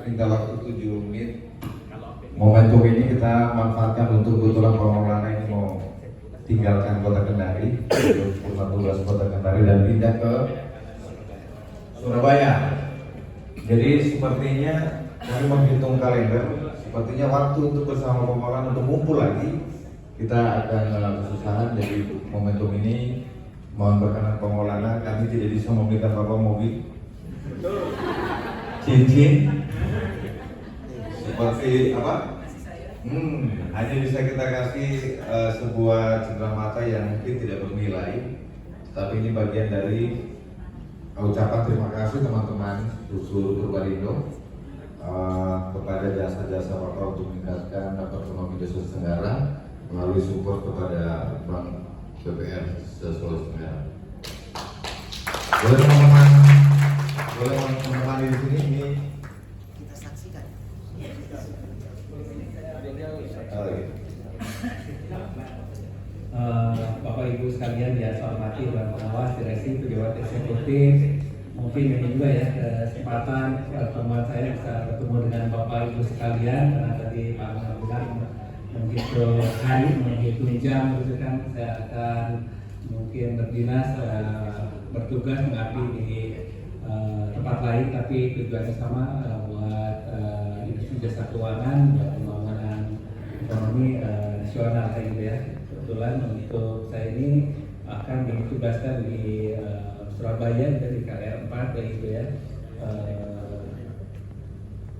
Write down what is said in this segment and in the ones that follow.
minta waktu 7 menit. Momentum ini kita manfaatkan untuk kebetulan Pak Maulana ini mau tinggalkan kota Kendari, tugas kota Kendari dan pindah ke Surabaya. Jadi sepertinya kami menghitung kalender, sepertinya waktu untuk bersama Pak Maulana untuk ngumpul lagi kita akan kesusahan. Jadi momentum ini mohon berkenan Pak Maulana, kami tidak bisa memberikan Bapak mobil, cincin, seperti apa? Hanya bisa kita kasih sebuah cendera mata yang mungkin tidak bernilai, tapi ini bagian dari ucapan terima kasih teman-teman Usul Purwarindo kepada jasa-jasa Bapak untuk meningkatkan ekonomi Desa Tenggara melalui support kepada Bank BPR Sulawesi Tenggara. Boleh teman-teman di sini ini Kita saksikan. Bapak Ibu sekalian yang saya hormati dan pengawas direksi pejabat eksekutif, mungkin ini juga ya kesempatan teman saya bisa bertemu dengan Bapak Ibu sekalian, karena tadi Pak Ahmad bilang menghitung hari, menghitung jam gitu kan, saya akan mungkin berdinas bertugas mengabdi di tempat lain, tapi tujuannya sama buat industri jasa keuangan, buat pembangunan ekonomi nasional kayak gitu ya. Kebetulan untuk saya ini akan ditugaskan di Surabaya di KR 4 kayak gitu ya.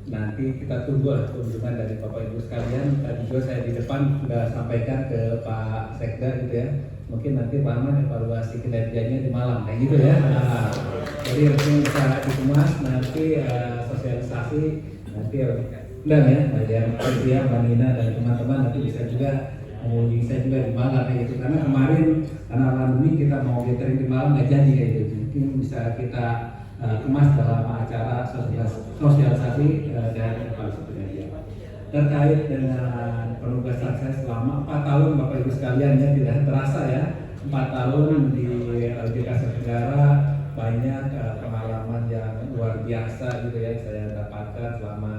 Nanti kita tunggu lah kunjungan dari Bapak Ibu sekalian. Tadi juga saya di depan sudah sampaikan ke Pak Sekda gitu ya. Mungkin nanti Pak Ahmad evaluasi kinerjanya di Malang kayak gitu ya. Jadi mungkin bisa dikemas nanti sosialisasi nanti udah ya, yang Mbak Nina dan teman-teman nanti bisa juga mengunjungi saya juga di Malang kayak gitu. Karena kemarin karena pandemi kita mau gathering di Malang nggak jadi kayak gitu. Mungkin bisa kita kemas dalam acara sosialisasi dan evaluasi kinerja. Terkait dengan penugasan saya selama 4 tahun Bapak Ibu sekalian ya, tidak terasa ya 4 tahun di OJK Asia Tenggara, banyak pengalaman yang luar biasa gitu ya saya dapatkan selama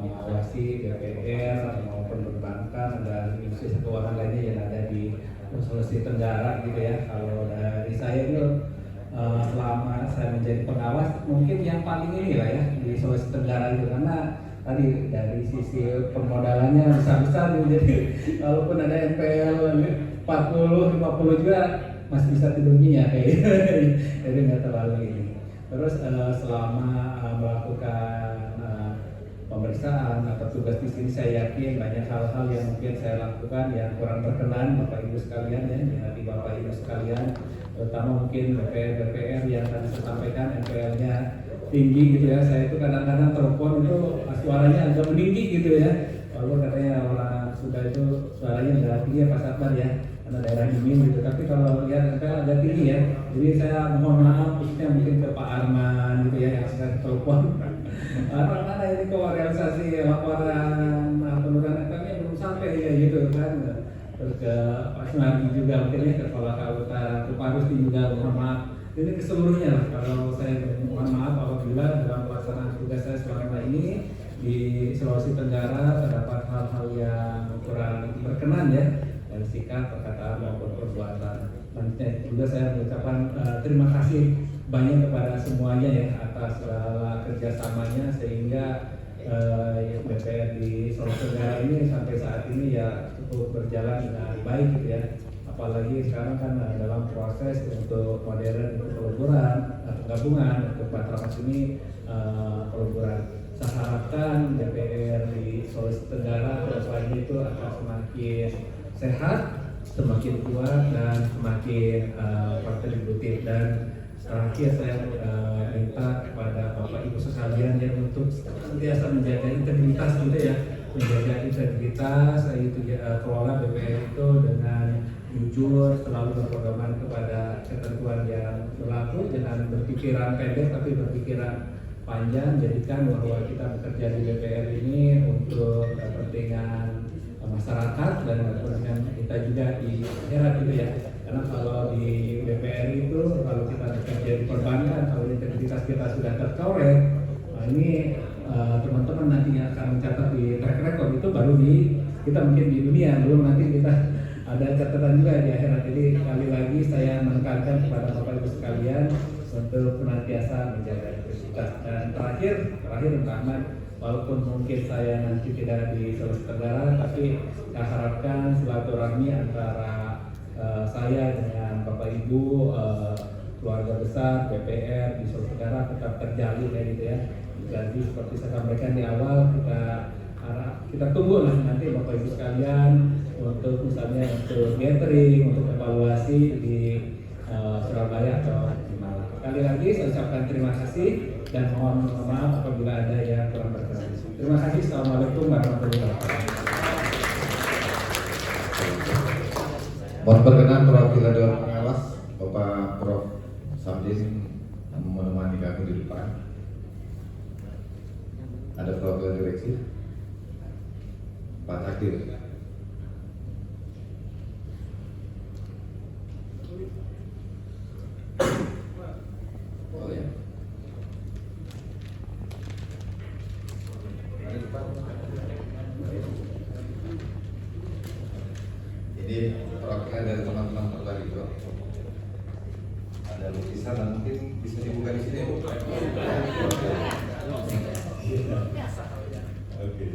mengawasi BPR maupun perbankan dan industri keuangan lainnya yang ada di Sulawesi Tenggara gitu ya. Kalau dari saya itu selama saya menjadi pengawas mungkin yang paling inilah ya di Sulawesi Tenggara itu, karena tadi dari sisi permodalannya besar-besar gitu. Jadi walaupun ada NPL 40-50 juga masih bisa tidurnya ya kayak gitu. Jadi nggak terlalu ini. Terus selama melakukan pemeriksaan atau tugas di sini, saya yakin banyak hal-hal yang mungkin saya lakukan yang kurang berkenan Bapak Ibu sekalian ya, di hati Bapak Ibu sekalian, terutama mungkin BPR yang tadi saya sampaikan NPL-nya tinggi gitu ya. Saya itu kadang-kadang telepon itu suaranya agak meninggi gitu ya, walaupun katanya orang sudah itu suaranya agak tinggi ya Pak Satbar ya, karena daerah dingin gitu. Tapi kalau lihat NPL agak tinggi ya, jadi saya mohon maaf khususnya mungkin ke Pak Arman gitu ya yang saya telepon. Mana ini kok realisasi laporan penurunan NPL-nya belum sampai ya gitu kan. Terus ke Pak Sunardi juga mungkin ya, ke Kepala Kautan Tuparusti juga mohon maaf. Ini keseluruhnya lah, kalau saya mohon maaf apabila dalam pelaksanaan tugas saya selama ini di Sulawesi Tenggara terdapat hal-hal yang kurang berkenan ya, dari sikap, perkataan maupun perbuatan. Nantinya juga saya mengucapkan terima kasih banyak kepada semuanya ya atas segala kerjasamanya, sehingga BPR di Sulawesi Tenggara ini sampai saat ini ya cukup berjalan dengan baik gitu ya. Apalagi sekarang kan dalam proses untuk modern untuk peleburan atau gabungan untuk Patramas ini peleburan. Saya harapkan DPR di Sulawesi Tenggara terus lagi itu akan semakin sehat, semakin kuat dan semakin kontributif. Dan terakhir saya minta kepada Bapak Ibu sekalian yang untuk senantiasa menjaga integritas gitu ya, menjaga integritas itu kelola BPR itu dengan jujur, selalu berpegangan kepada ketentuan yang berlaku, dengan berpikiran pendek tapi berpikiran panjang. Jadikan bahwa kita bekerja di BPR ini untuk kepentingan masyarakat dan kepentingan kita juga di akhirat gitu ya. Karena kalau di BPR itu kalau kita bekerja di perbankan, kalau integritas kita sudah tercoreng, nah ini teman-teman nantinya akan mencatat di track record itu baru kita mungkin di dunia, belum nanti kita ada catatan juga di akhirat. Jadi sekali lagi saya menekankan kepada Bapak Ibu sekalian untuk senantiasa menjaga integritas. Dan terakhir Pak Ahmad, walaupun mungkin saya nanti tidak di Sulawesi Tenggara, tapi saya harapkan silaturahmi antara saya dengan Bapak Ibu, keluarga besar DPR di Sulawesi Tenggara tetap terjalin ya gitu ya. Jadi seperti saya sampaikan di awal, kita tunggu lah nanti Bapak Ibu sekalian untuk misalnya untuk gathering, untuk evaluasi di Surabaya atau di Malang. Sekali lagi saya ucapkan terima kasih dan mohon maaf apabila ada yang kurang berkenan. Terima kasih. Assalamualaikum warahmatullahi wabarakatuh. Mohon berkenan perwakilan Dewan Pengawas Bapak Prof. Samdin menemani kami di depan. Ada perwakilan direksi Pak Takdir. Oh ya. Ada di depan. Ini perwakilan dari teman-teman terbagi juga. Ada lukisan dan mungkin bisa dibuka di sini, Bu. Oke.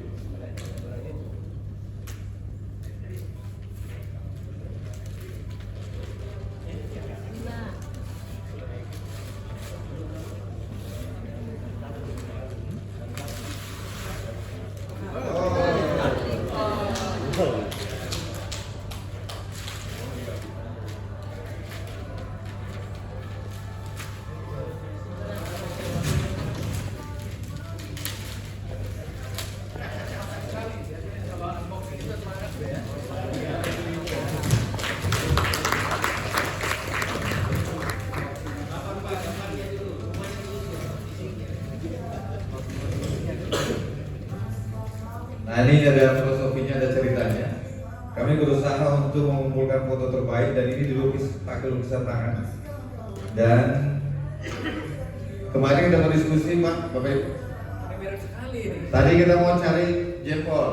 Nah ini ada filosofinya, ada ceritanya. Kami berusaha untuk mengumpulkan foto terbaik dan ini dilukis pakai lukisan tangan. Dan kemarin kita berdiskusi, Pak, Bapak Ibu. Tadi kita mau cari jempol,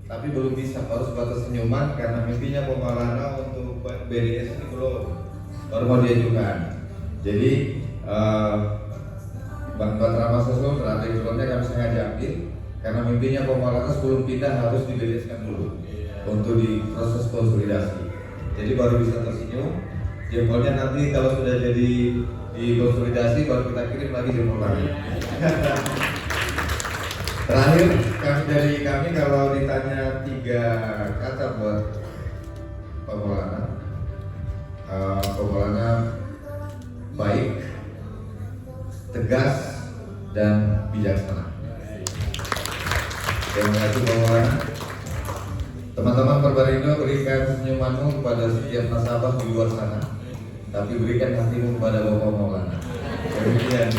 tapi belum bisa, baru sebatas senyuman karena mimpinya Pak Maulana untuk BDS ini baru mau diajukan. Jadi Bang Batra Masasul strategi filmnya kami sengaja ambil karena mimpinya Pak Maulana sebelum pindah harus dibereskan dulu untuk di proses konsolidasi. Jadi baru bisa tersenyum. Jempolnya nanti kalau sudah jadi dikonsolidasi baru kita kirim lagi jempol lagi. Terakhir kami kalau ditanya 3 kata buat Pak Maulana, Pak Maulana baik, tegas, dan bijaksana. Terima kasih Pak Maulana. Teman-teman Perbarindo, berikan senyumanmu kepada setiap nasabah di luar sana, tapi berikan hatimu kepada Bapak Maulana. Demikian.